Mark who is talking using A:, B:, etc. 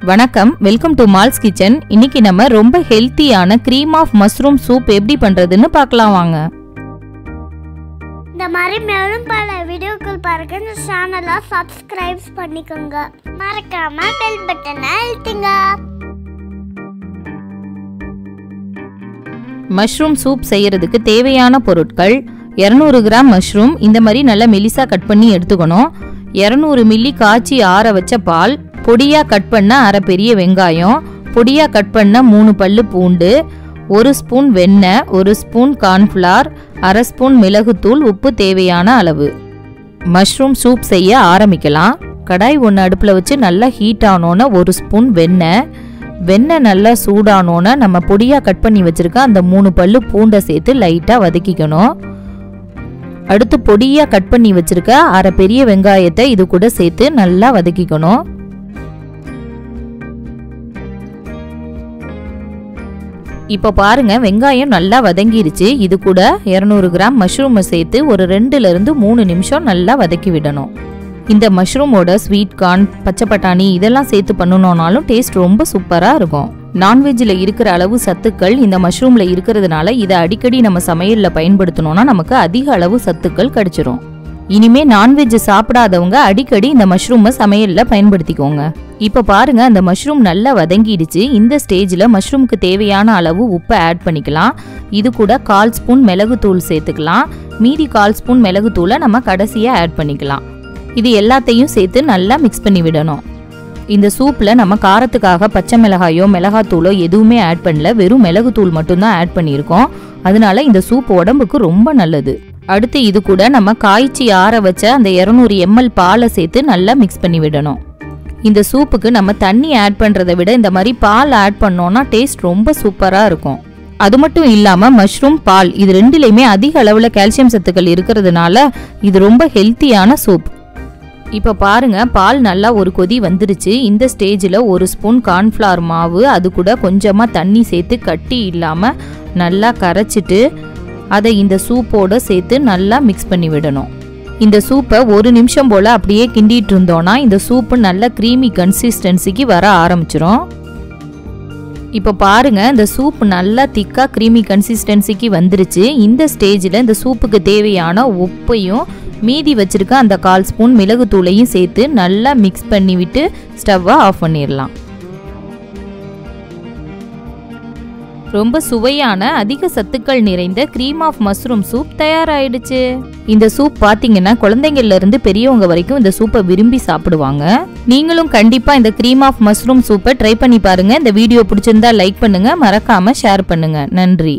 A: வணக்கம், welcome to malls kitchen. இன்னைக்கு நம்ம ரொம்ப ஹெல்த்தியான க்ரீம் ஆஃப் மஷ்ரூம் சூப் எப்படி பண்றதுன்னு பார்க்கலாம் வாங்க.
B: இந்த மாதிரி மேலும் பல வீடியோக்கள் பாருங்க. இந்த சேனலை சப்ஸ்கிரைப் பண்ணிக்கோங்க. மறக்காம பெல் பட்டனை அழுத்துங்க.
A: மஷ்ரூம் சூப் செய்யறதுக்கு தேவையான பொருட்கள்: 200 கிராம் மஷ்ரூம் இந்த மாதிரி நல்லா மெலிசா கட் பண்ணி எடுத்துக்கணும். 200 மில்லி காய்ச்சி ஆற வச்ச பால், பொடியா கட் பண்ண அரை பெரிய வெங்காயம், பொடியா கட் பண்ண 3 பல்லு பூண்டு, 1 ஸ்பூன் வெண்ணெய், 1 ஸ்பூன் கார்ன்ஃப்ளவர், அரை ஸ்பூன் மிளகுத்தூள், உப்பு தேவையான அளவு. மஷ்ரூம் சூப் செய்ய ஆரம்பிக்கலாம். கடாய் ஒன்று அடுப்பில் வச்சு நல்லா ஹீட் ஆனோன்னா 1 ஸ்பூன் வெண்ணெய் நல்லா சூடானோன்னா நம்ம பொடியாக கட் பண்ணி வச்சுருக்க அந்த 3 பல்லு பூண்டை சேர்த்து லைட்டாக வதக்கிக்கணும். அடுத்து பொடியாக கட் பண்ணி வச்சுருக்க அரை பெரிய வெங்காயத்தை இது கூட சேர்த்து நல்லா வதக்கிக்கணும். இப்போ பாருங்க, வெங்காயம் நல்லா வதங்கிருச்சு. இது கூட 200 கிராம் மஷ்ரூமை சேர்த்து ஒரு 2-3 நிமிஷம் நல்லா வதக்கி விடணும். இந்த மஷ்ரூமோட ஸ்வீட் கார்ன், பச்சை பட்டாணி இதெல்லாம் சேர்த்து பண்ணணும்னாலும் டேஸ்ட் ரொம்ப சூப்பராக இருக்கும். நான்வெஜ்ஜில் இருக்கிற அளவு சத்துக்கள் இந்த மஷ்ரூமில் இருக்கிறதுனால இதை அடிக்கடி நம்ம சமையலில் பயன்படுத்தணும்னா நமக்கு அதிக அளவு சத்துக்கள் கிடைச்சிரும். இனிமே நான்வெஜ் சாப்பிடாதவங்க அடிக்கடி இந்த மஷ்ரூமை சமையலில் பயன்படுத்திக்கோங்க. இப்போ பாருங்க, அந்த மஷ்ரூம் நல்லா வதங்கிடுச்சு. இந்த ஸ்டேஜில் மஷ்ரூமுக்கு தேவையான அளவு உப்பை ஆட் பண்ணிக்கலாம். இது கூட 1/4 ஸ்பூன் மிளகுத்தூள் சேர்த்துக்கலாம். மீதி 1/4 ஸ்பூன் மிளகுத்தூளை நம்ம கடைசியாக ஆட் பண்ணிக்கலாம். இது எல்லாத்தையும் சேர்த்து நல்லா மிக்ஸ் பண்ணி விடணும். இந்த சூப்பில் நம்ம காரத்துக்காக பச்சை மிளகாயோ மிளகாத்தூளோ எதுவுமே ஆட் பண்ணல, வெறும் மிளகுத்தூள் மட்டும்தான் ஆட் பண்ணியிருக்கோம். அதனால இந்த சூப் உடம்புக்கு ரொம்ப நல்லது. அடுத்து இது கூட நம்ம காய்ச்சி ஆற வச்ச அந்த 200 ml பாலை சேர்த்து நல்லா மிக்ஸ் பண்ணி விடணும். இந்த சூப்புக்கு நம்ம தண்ணி ஆட் பண்ணுறதை விட இந்த மாதிரி பால் ஆட் பண்ணோன்னா டேஸ்ட் ரொம்ப சூப்பராக இருக்கும். அது மட்டும் இல்லாமல் மஷ்ரூம், பால் இது ரெண்டுலேயுமே அதிக அளவில் கால்சியம் சத்துக்கள் இருக்கிறதுனால இது ரொம்ப ஹெல்த்தியான சூப். இப்போ பாருங்க, பால் நல்லா ஒரு கொதி வந்துருச்சு. இந்த ஸ்டேஜில் 1 ஸ்பூன் கார்ன்ஃப்ளவர் மாவு, அது கூட கொஞ்சமாக தண்ணி சேர்த்து கட்டி இல்லாமல் நல்லா கரைச்சிட்டு அதை இந்த சூப்போடு சேர்த்து நல்லா மிக்ஸ் பண்ணி விடணும். இந்த சூப்பை 1 நிமிஷம் போல் அப்படியே கிண்டிட்டு இருந்தோன்னா இந்த சூப்பு நல்ல க்ரீமி கன்சிஸ்டன்சிக்கு வர ஆரம்பிச்சிரும். இப்போ பாருங்க, இந்த சூப் நல்லா திக்காக க்ரீமி கன்சிஸ்டன்சிக்கு வந்துருச்சு. இந்த ஸ்டேஜில் இந்த சூப்புக்கு தேவையான உப்பையும் மீதி வச்சிருக்க அந்த 1/4 ஸ்பூன் மிளகுத்தூளையும் சேர்த்து நல்லா மிக்ஸ் பண்ணி விட்டு ஸ்டவ்வை ஆஃப் பண்ணிடலாம். ரொம்ப சுவையான அதிக சத்துக்கள் நிறைந்த க்ரீம் ஆஃப் மஷ்ரூம் சூப் தயாராயிடுச்சு. இந்த சூப் பார்த்தீங்கன்னா குழந்தைங்கள்ல இருந்து பெரியவங்க வரைக்கும் இந்த சூப்பை விரும்பி சாப்பிடுவாங்க. நீங்களும் கண்டிப்பா இந்த க்ரீம் ஆஃப் மஷ்ரூம் சூப்பை ட்ரை பண்ணி பாருங்க. இந்த வீடியோ பிடிச்சிருந்தா லைக் பண்ணுங்க, மறக்காம ஷேர் பண்ணுங்க. நன்றி.